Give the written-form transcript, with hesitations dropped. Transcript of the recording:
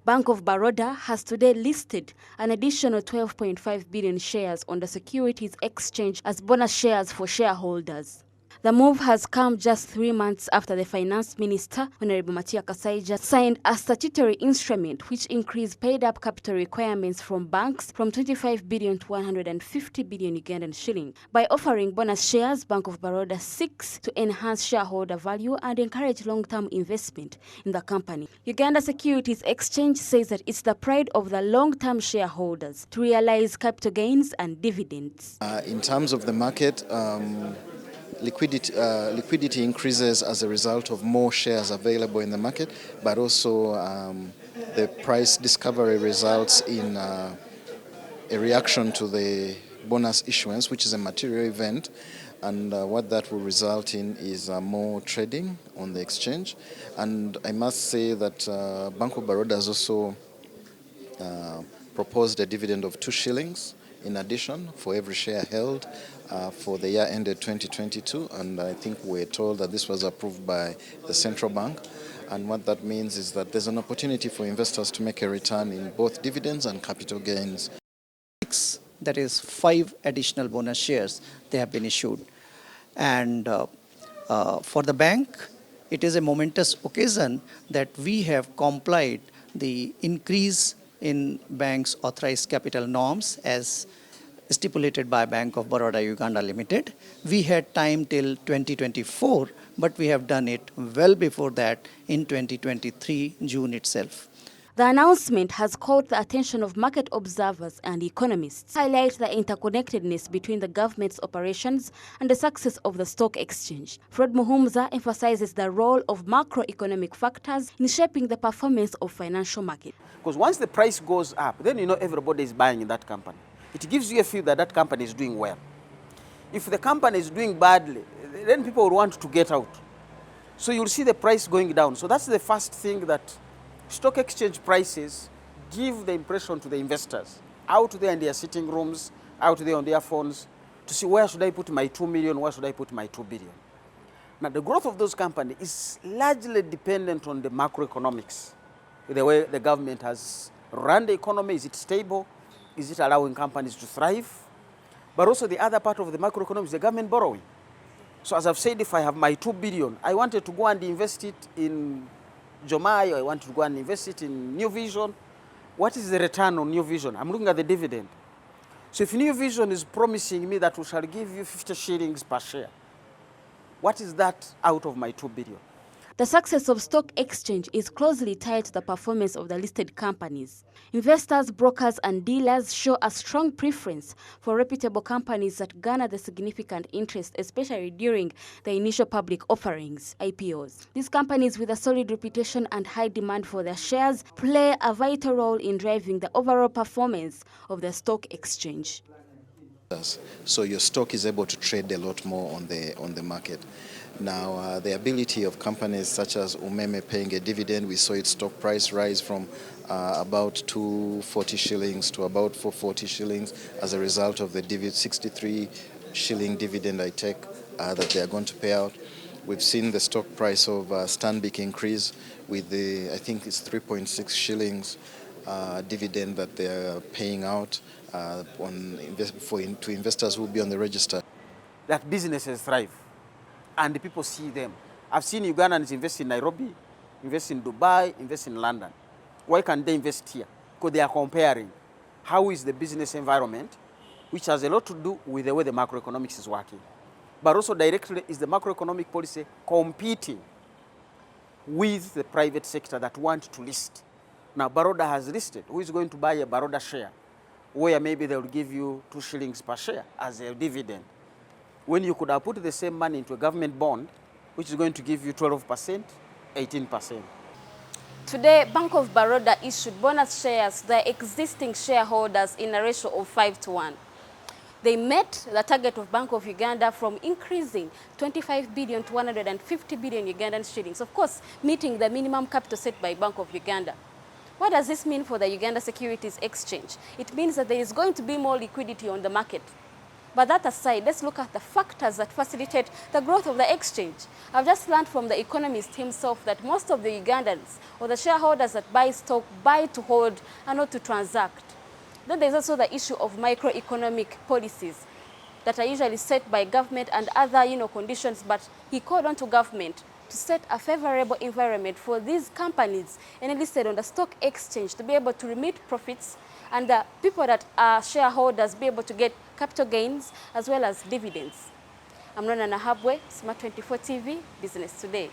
Bank of Baroda has today listed an additional 12.5 billion shares on the securities exchange as bonus shares for shareholders. The move has come just 3 months after the Finance Minister, Honorable Matia Kasaija, signed a statutory instrument which increased paid-up capital requirements from banks from 25 billion to 150 billion Ugandan shilling. By offering bonus shares, Bank of Baroda seeks to enhance shareholder value and encourage long-term investment in the company. Uganda Securities Exchange says that it's the pride of the long-term shareholders to realize capital gains and dividends. In terms of the market, liquidity increases as a result of more shares available in the market, but also the price discovery results in a reaction to the bonus issuance, which is a material event, and what that will result in is more trading on the exchange. And I must say that Bank of Baroda has also proposed a dividend of 2 shillings in addition for every share held for the year ended 2022, and I think we're told that this was approved by the central bank. And what that means is that there's an opportunity for investors to make a return in both dividends and capital gains. That is 5 additional bonus shares they have been issued. And for the bank, it is a momentous occasion that we have complied the increase in bank's authorized capital norms as stipulated by Bank of Baroda Uganda Limited. We had time till 2024, but we have done it well before that in 2023, June itself. The announcement has caught the attention of market observers and economists, highlight the interconnectedness between the government's operations and the success of the stock exchange. Fred Muhumza emphasizes the role of macroeconomic factors in shaping the performance of financial markets. Because once the price goes up, then you know everybody is buying in that company. It gives you a feel that that company is doing well. If the company is doing badly, then people will want to get out. So you'll see the price going down. So that's the first thing, that stock exchange prices give the impression to the investors out there in their sitting rooms, out there on their phones, to see where should I put my 2 million, where should I put my 2 billion. Now the growth of those companies is largely dependent on the macroeconomics. The way the government has run the economy, is it stable? Is it allowing companies to thrive? But also the other part of the macroeconomics, the government borrowing. So as I've said, if I have my 2 billion, I wanted to go and invest it in Jomai, or I want to go and invest it in New Vision. What is the return on New Vision? I'm looking at the dividend. So if New Vision is promising me that we shall give you 50 shillings per share, what is that out of my 2 billion? The success of stock exchange is closely tied to the performance of the listed companies. Investors, brokers, and dealers show a strong preference for reputable companies that garner the significant interest, especially during the initial public offerings, IPOs. These companies with a solid reputation and high demand for their shares play a vital role in driving the overall performance of the stock exchange. So your stock is able to trade a lot more on the market. Now, the ability of companies such as Umeme paying a dividend, we saw its stock price rise from about 240 shillings to about 440 shillings as a result of the 63 shilling dividend I take that they are going to pay out. We've seen the stock price of Stanbic increase with the, I think it's 3.6 shillings dividend that they are paying out to investors who will be on the register. That businesses thrive and the people see them. I've seen Ugandans invest in Nairobi, invest in Dubai, invest in London. Why can't they invest here? Because they are comparing how is the business environment, which has a lot to do with the way the macroeconomics is working. But also directly is the macroeconomic policy competing with the private sector that want to list. Now Baroda has listed. Who is going to buy a Baroda share where maybe they will give you 2 shillings per share as a dividend, when you could have put the same money into a government bond, which is going to give you 12%, 18%. Today, Bank of Baroda issued bonus shares to their existing shareholders in a ratio of 5:1. They met the target of Bank of Uganda from increasing 25 billion to 150 billion Ugandan shillings, of course, meeting the minimum capital set by Bank of Uganda. What does this mean for the Uganda Securities Exchange? It means that there is going to be more liquidity on the market. But that aside, let's look at the factors that facilitate the growth of the exchange. I've just learned from the economist himself that most of the Ugandans or the shareholders that buy stock buy to hold and not to transact. Then there's also the issue of macroeconomic policies that are usually set by government and other conditions, but he called on to government to set a favorable environment for these companies and listed on the stock exchange to be able to remit profits, and the people that are shareholders be able to get capital gains as well as dividends. I'm Rona Nahabwe, Smart24 TV, Business Today.